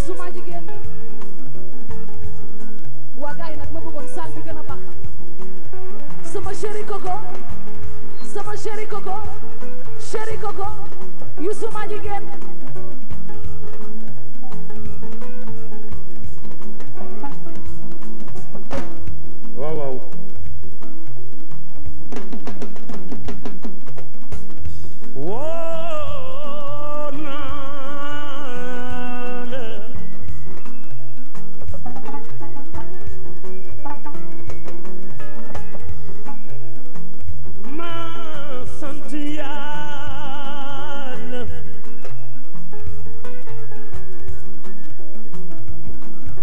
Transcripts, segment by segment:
Youssou ma jigéen waa gars yi nag ma bëggoon salle bi gën a baax sama chéri Coco Youssou ma jigéen waaw waaw woo naa la ma sant Yàlla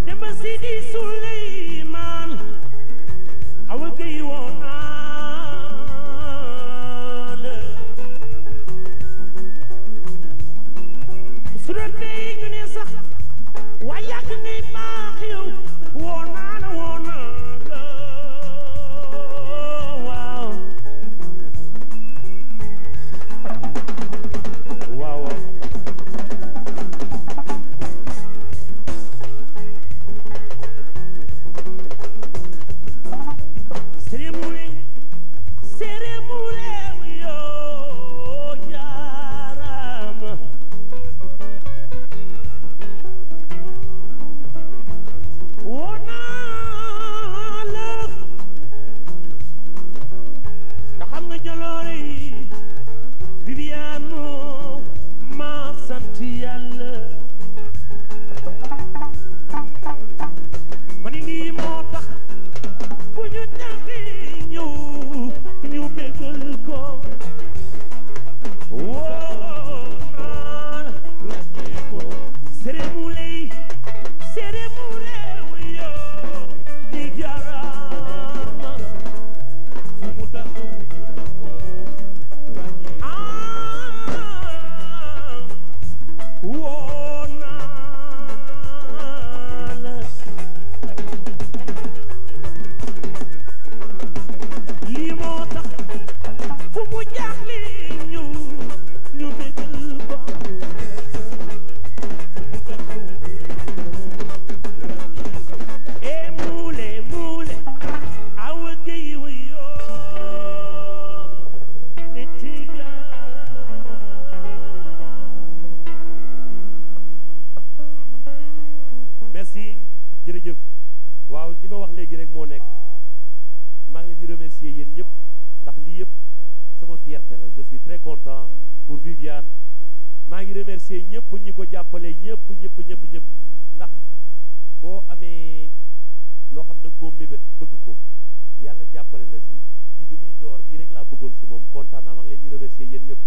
Demba Sidi Suleymaan awa gay woo naa la su doon tey ñu ne sax waaye yàgg ngay baax yow woo naa la waaw waaw Seremule yo jaarama woo naa la ndax xam nga jaloore yi Viviane ma sant Yàlla ma ni lii moo tax fu ñu jàngi ñëw ñu bégal ko woo naa la ràññee ko Seremule yo di jaarama fu mu taxaw woo naa la lii moo tax fu mu jaaxle ñu bégal ko e muule awa géy wa yoo ne tiga merci jërëjëf waaw li ma wax léegi rek moo nekk maa ngi leen di remercier yéen ñëpp ndax lii yëpp sama fierté la je suis très content pour Viviane maa ngi remercier ñëpp ñi ko jàppale ñëpp ndax boo amee loo xam da nga koo mébét bëgg ko yàlla jàppale la si kii bi muy door lii rek laa bëggoon si moom kontaan naa maa ngi leen di remercier yéen ñëpp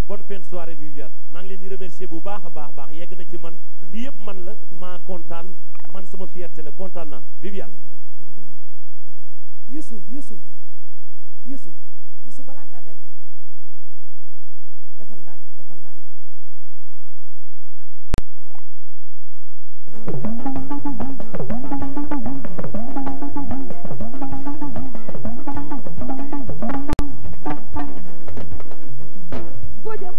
bonne fin de soirée Viviane maa ngi leen di remercier bu baax a baax yegg na ci man lii yëpp man la maa kontaan man sama fierté la kontaan naa Viviane Youssou balaa nga dem defal ndànk foo jëm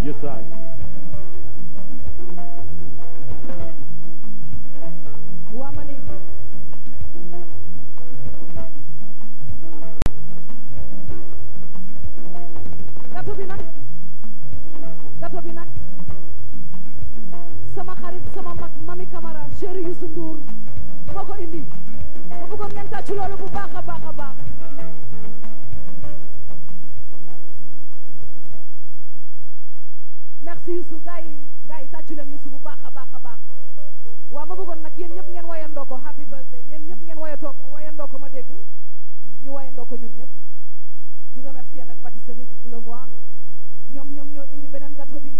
yes I waa ma ne gato bi nag sama xarit sama mag Mami Camara chéri Youssou Ndour moo ko indi ma bëggoon ngeen tàccu loolu bu baax a baax merci Youssou gars yi tàccu leen Youssou bu baax a baax waaw ma bëggoon nag yéen ñëpp ngeen wayandoo ko happy birthday yéen ñëpp ngeen wayandoo ko ma dégg ñu wayandoo ko ñun ñëpp di remercier nag pâtisserie bu Boulevard ñoom ñoo indi beneen gâteau bi